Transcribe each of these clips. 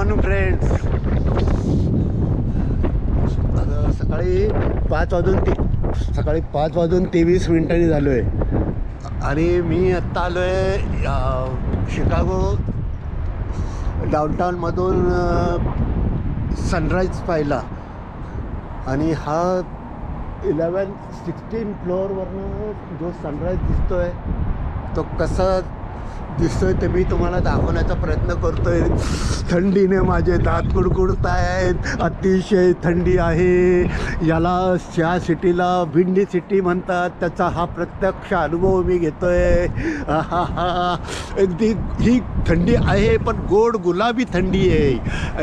Morning friends. आता सकाळी 5:23 झालो आहे आणि मी आत्ता आलो आहे शिकागो डाऊनटाऊनमधून सनराईज पाहिला. आणि हा 16 फ्लोअरवरनं जो सनराईज दिसतो आहे तो कसा दिसतोय ते मी तुम्हाला दाखवण्याचा प्रयत्न करतोय. थंडीने माझे दात कुडकुडत आहेत, अतिशय थंडी आहे. याला या सिटीला विंडी सिटी म्हणतात. त्याचा हा प्रत्यक्ष अनुभव मी घेतोय. अगदी ही थंडी आहे पण गोड गुलाबी थंडी आहे.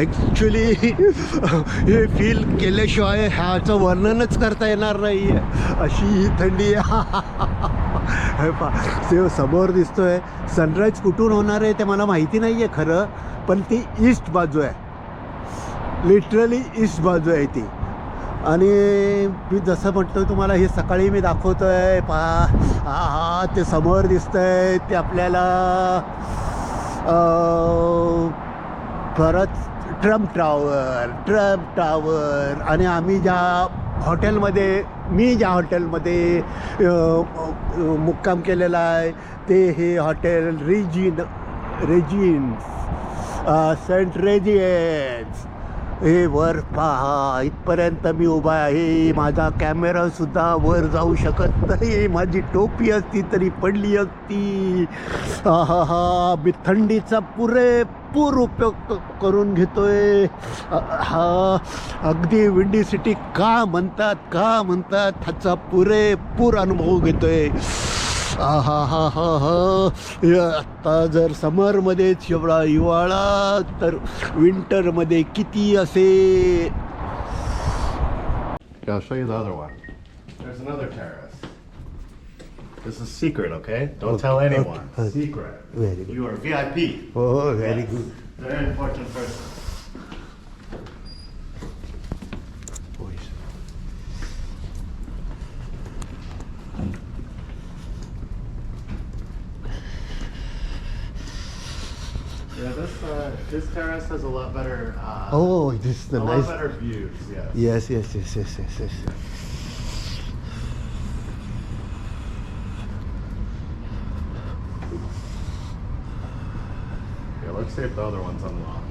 ॲक्च्युली हे फील केल्याशिवाय ह्याचं वर्णनच करता येणार नाही आहे अशी ही थंडी आहे. हे पा ते समोर दिसतोय सनराईज कुठून होणार आहे ते मला माहिती नाही आहे खरं, पण ती ईस्ट बाजू आहे, लिटरली ईस्ट बाजू आहे ती. आणि मी जसं म्हटलं तुम्हाला हे सकाळी मी दाखवतो आहे हा ते समोर दिसतं आहे ते आपल्याला परत ट्रम्प टावर. आणि आम्ही मी ज्या हॉटेलमध्ये मुक्काम केलेला आहे ते हे हॉटेल रेजिन्स सेंट रेजियन्स. हे वर पहा, इथपर्यंत मी उभा आहे. माझा कॅमेरासुद्धा वर जाऊ शकत नाही. माझी टोपी असती तरी पडली असती. मी थंडीचा पुरेपूर उपयोग करून घेतोय. अगदी विंडी सिटी का म्हणतात ह्याचा पुरेपूर अनुभव घेतोय. आत्ता जर समरमध्येच एवढा हिवाळा तर विंटरमध्ये किती असेल. I'll show you the other one. There's another terrace. This is secret, okay? Don't tell anyone. Okay. Secret. Very good. You are VIP. Oh, very good. Very important person. Yeah, this terrace has a lot better. Oh, this is the a nice. lot better views. Yes. Yes. Yeah, let's see if the other one's unlocked.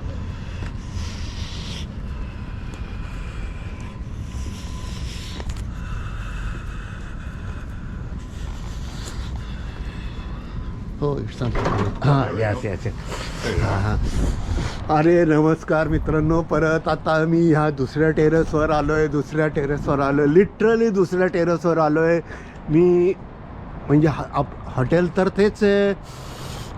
हो it's yes. अरे नमस्कार मित्रांनो, परत आता मी ह्या दुसऱ्या टेरेसवर आलो आहे. लिटरली दुसऱ्या टेरेसवर आलो आहे मी. म्हणजे हॉटेल तर तेच आहे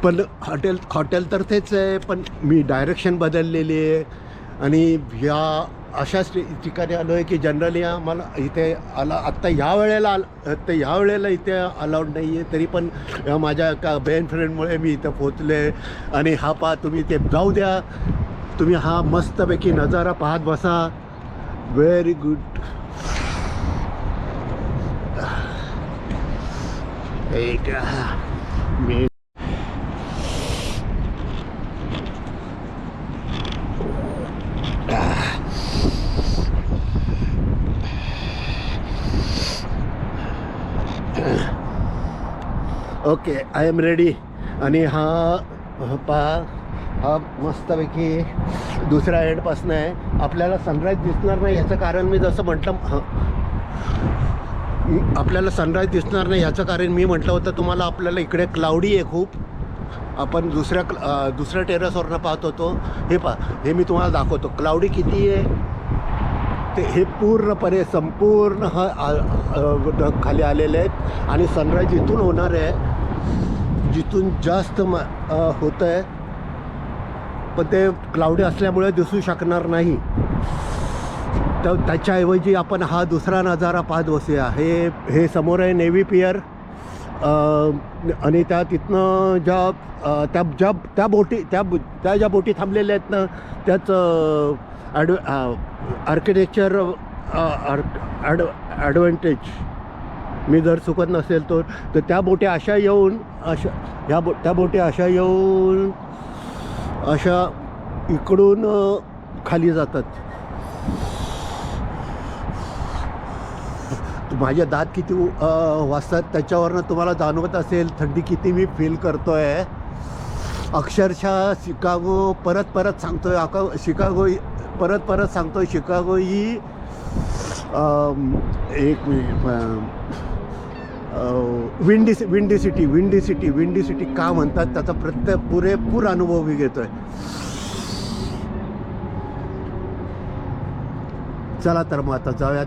पण हॉटेल तर तेच आहे पण मी डायरेक्शन बदललेली आहे. आणि ह्या अशाच ठिकाणी आलो आहे की जनरली आम्हाला इथे आत्ता ह्या वेळेला इथे अलाउड नाही आहे. तरी पण माझ्या एका बेन फ्रेंडमुळे मी इथं पोचले. आणि हा पहा तुम्ही ते जाऊ द्या, तुम्ही हा मस्तपैकी नजारा पाहत बसा. Very good. Me okay I am ready. आणि हा मस्तपैकी दुसऱ्या एंडपासून आहे. आपल्याला सनराईज दिसणार नाही ह्याचं कारण मी जसं म्हटलं आपल्याला सनराईज दिसणार नाही ह्याचं कारण मी म्हटलं होतं तुम्हाला. आपल्याला इकडे क्लाउडी आहे खूप. आपण दुसऱ्या टेरेसवरनं पाहत होतो. हे मी तुम्हाला दाखवतो क्लाउडी किती आहे ते. हे पूर्णपणे संपूर्ण खाली आलेले आहेत. आणि सनराईज इथून होणार आहे जिथून जास्त होतं आहे पण ते क्लाउडी असल्यामुळे दिसू शकणार नाही. तर त्याच्याऐवजी आपण हा दुसरा नजारा पाहत बसूया. हे समोर आहे नेव्ही पियर. आणि तिथनं ज्या बोटी थांबलेल्या आहेत ना त्याच आर्किटेक्चर ॲडव्हान्टेज मी जर चुकत नसेल तर त्या बोटी अशा येऊन इकडून खाली जातात. माझे दात किती वाजतात त्याच्यावरनं तुम्हाला जाणवत असेल थंडी किती मी फील करतो आहे. अक्षरशः शिकागो परत सांगतोय शिकागो परत सांगतोय शिकागो ही एक विंडी सिटी का म्हणतात त्याचा पुरेपूर अनुभव मी घेतोय. चला तर मग आता जाऊयात,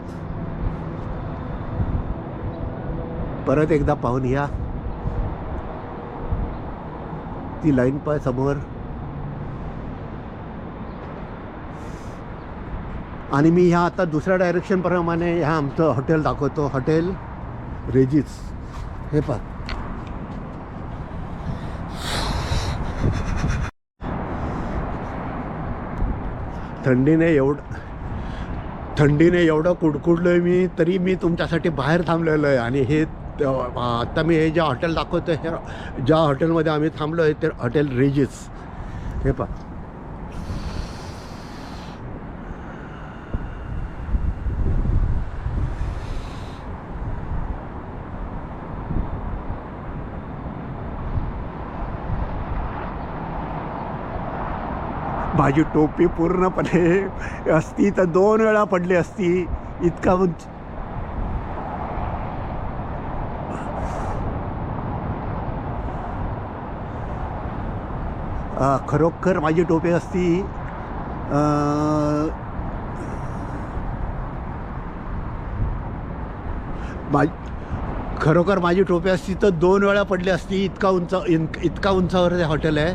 परत एकदा पाहून या. ती लाईन पाय समोर, आणि मी ह्या आता दुसऱ्या डायरेक्शन प्रमाणे ह्या आमचं हॉटेल दाखवतो. हॉटेल रेजिस हे पहा. थंडीने एवढं कुडकुडलोय मी, तरी मी तुमच्यासाठी बाहेर थांबलेलो आहे. आणि हे आत्ता मी हे ज्या हॉटेल दाखवतो हे ज्या हॉटेलमध्ये आम्ही थांबलो आहे ते हॉटेल रेजिस हे पहा. माझी टोपी पूर्णपणे असती तर 2 वेळा पडली असती. इतका उंच खरोखर माझी टोपी असती खरोखर माझी टोपी असती तर 2 वेळा पडली असती. इतका उंचावर ते हॉटेल आहे.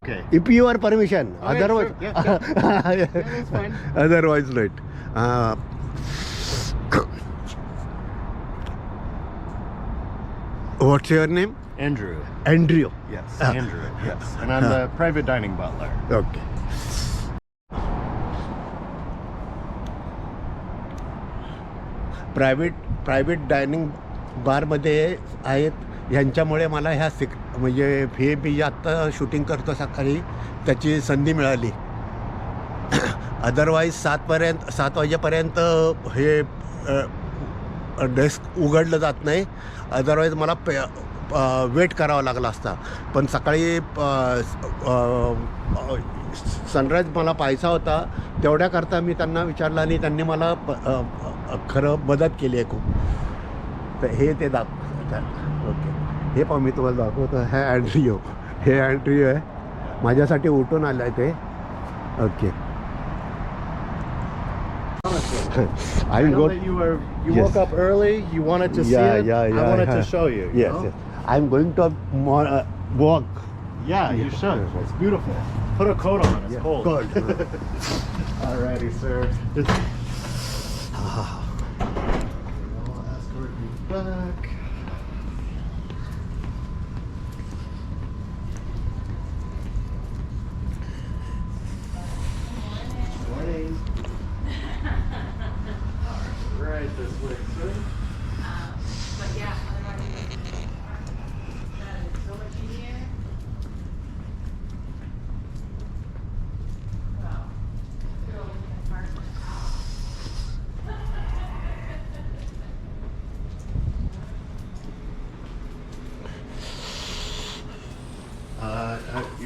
Okay. If you are permission, Oh, yeah, otherwise, sure. Yeah, that's fine. otherwise not. What's your name? Andrew. Andrew. Yes, Andrew. Yes, and I'm the private dining butler. Okay. Private dining बारमध्ये आहेत. ह्यांच्यामुळे मला ह्या म्हणजे हे मी आत्ता shooting करतो सकाळी त्याची संधी मिळाली. अदरवाईज 7 वाजेपर्यंत हे डेस्क उघडलं जात नाही. अदरवाईज मला वेट करावा लागला असता. पण सकाळी सनराईज मला पाहायचा होता, तेवढ्याकरता मी त्यांना विचारलं आणि त्यांनी मला खरं मदत केली आहे खूप. तर हे ते दाखवतात. ओके, हे पण मी तुम्हाला दाखवतो. हे अँड्रियो आहे, माझ्यासाठी उठून आलं आहे ते. Okay. I know that you Yes. woke up early. You wanted to see it. I wanted to show you. you know? Yes. I'm going to walk. Yeah, you should. It's beautiful. Put a coat on. It's cold. Cold. Alrighty, sir. I'll escort you back. Morning. Right this way, sir. But yeah, otherwise, that is so much easier. Wow. Go in the apartment. You're